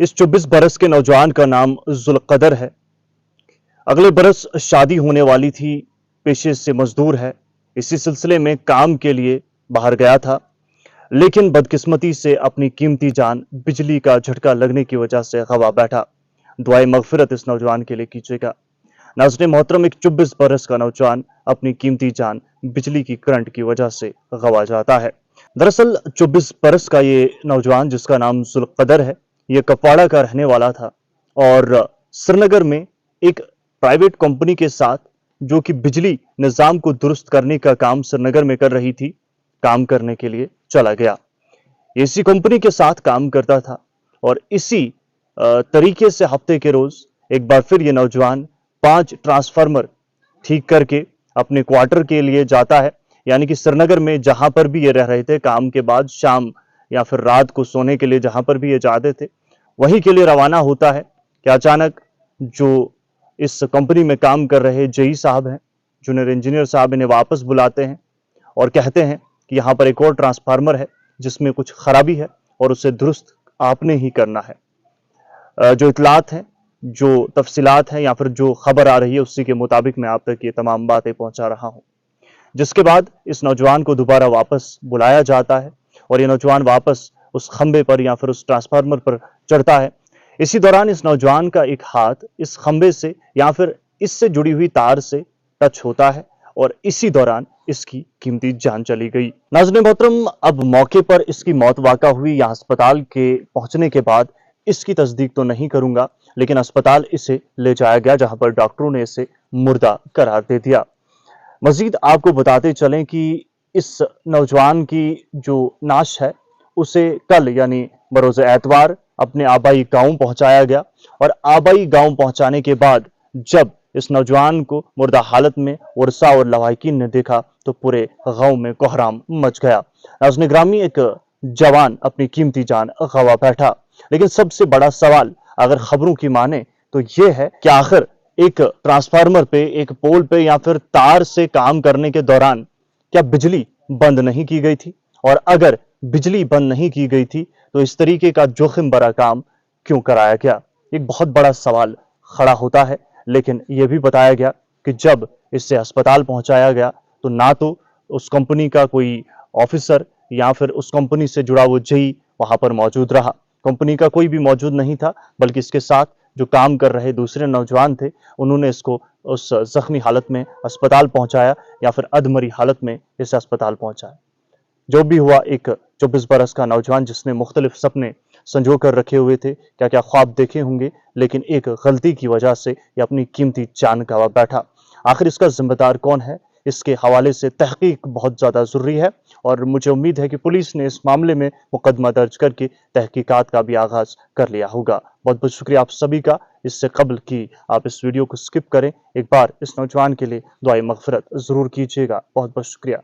इस 24 बरस के नौजवान का नाम जुल्कदर है। अगले बरस शादी होने वाली थी। पेशे से मजदूर है। इसी सिलसिले में काम के लिए बाहर गया था, लेकिन बदकिस्मती से अपनी कीमती जान बिजली का झटका लगने की वजह से गवा बैठा। दुआए मगफिरत इस नौजवान के लिए कीजिएगा। नाज़रीन मोहतरम, एक 24 बरस का नौजवान अपनी कीमती जान बिजली की करंट की वजह से गवा जाता है। दरअसल 24 बरस का ये नौजवान, जिसका नाम जुल्कदर है, ये कपवाड़ा का रहने वाला था और श्रीनगर में एक प्राइवेट कंपनी के साथ, जो कि बिजली निजाम को दुरुस्त करने का काम श्रीनगर में कर रही थी, काम करने के लिए चला गया। इसी कंपनी के साथ काम करता था और इसी तरीके से हफ्ते के रोज एक बार फिर ये नौजवान 5 ट्रांसफार्मर ठीक करके अपने क्वार्टर के लिए जाता है। यानी कि श्रीनगर में जहां पर भी ये रह रहे थे, काम के बाद शाम या फिर रात को सोने के लिए जहां पर भी ये जाते थे, वहीं के लिए रवाना होता है कि अचानक जो इस कंपनी में काम कर रहे जेई साहब हैं, जूनियर इंजीनियर साहब, इन्हें वापस बुलाते हैं और कहते हैं कि यहाँ पर एक और ट्रांसफार्मर है जिसमें कुछ खराबी है और उसे दुरुस्त आपने ही करना है। जो इतलात हैं, जो तफसीलात हैं या फिर जो खबर आ रही है, उसी के मुताबिक मैं आप तक ये तमाम बातें पहुंचा रहा हूं। जिसके बाद इस नौजवान को दोबारा वापस बुलाया जाता है और ये नौजवान वापस उस खंबे पर या फिर उस ट्रांसफार्मर पर चढ़ता है। इसी दौरान इस नौजवान का एक हाथ इस खंबे से या फिर इससे जुड़ी हुई तार से टच होता है और इसी दौरान इसकी कीमती जान चली गई। नाज़रीन मोहतरम, अब मौके पर इसकी मौत वाक़ा हुई या अस्पताल के पहुंचने के बाद इसकी तस्दीक तो नहीं करूंगा, लेकिन अस्पताल इसे ले जाया गया, जहां पर डॉक्टरों ने इसे मुर्दा करार दे दिया। मजीद आपको बताते चलें कि इस नौजवान की जो नाश है, उसे कल यानी बरोज़ एतवार अपने आबाई गांव पहुंचाया गया और आबाई गांव पहुंचाने के बाद जब इस नौजवान को मुर्दा हालत में वर्षा और लवाहिकीन ने देखा तो पूरे गांव में कोहराम मच गया। नाज़रीन ग्रामी, एक जवान अपनी कीमती जान गवा बैठा। लेकिन सबसे बड़ा सवाल अगर खबरों की माने तो यह है कि आखिर एक ट्रांसफार्मर पे, एक पोल पे या फिर तार से काम करने के दौरान क्या बिजली बंद नहीं की गई थी? और अगर बिजली बंद नहीं की गई थी तो इस तरीके का जोखिम भरा काम क्यों कराया गया? एक बहुत बड़ा सवाल खड़ा होता है। लेकिन यह भी बताया गया कि जब इससे अस्पताल पहुंचाया गया तो ना तो उस कंपनी का कोई ऑफिसर या फिर उस कंपनी से जुड़ा वो जेई वहां पर मौजूद रहा। कंपनी का कोई भी मौजूद नहीं था, बल्कि इसके साथ जो काम कर रहे दूसरे नौजवान थे, उन्होंने इसको उस जख्मी हालत में अस्पताल पहुंचाया या फिर अधमरी हालत में इसे अस्पताल पहुंचाया। जो भी हुआ, एक 24 बरस का नौजवान जिसने मुख्तलिफ सपने संजो कर रखे हुए थे, क्या क्या ख्वाब देखे होंगे, लेकिन एक गलती की वजह से ये अपनी कीमती जान गंवा बैठा। आखिर इसका जिम्मेदार कौन है? इसके हवाले से तहकीक बहुत ज़्यादा ज़रूरी है और मुझे उम्मीद है कि पुलिस ने इस मामले में मुकदमा दर्ज करके तहकीकात का भी आगाज़ कर लिया होगा। बहुत बहुत शुक्रिया आप सभी का। इससे कबल कि आप इस वीडियो को स्किप करें, एक बार इस नौजवान के लिए दुआए मगफिरत ज़रूर कीजिएगा। बहुत बहुत शुक्रिया।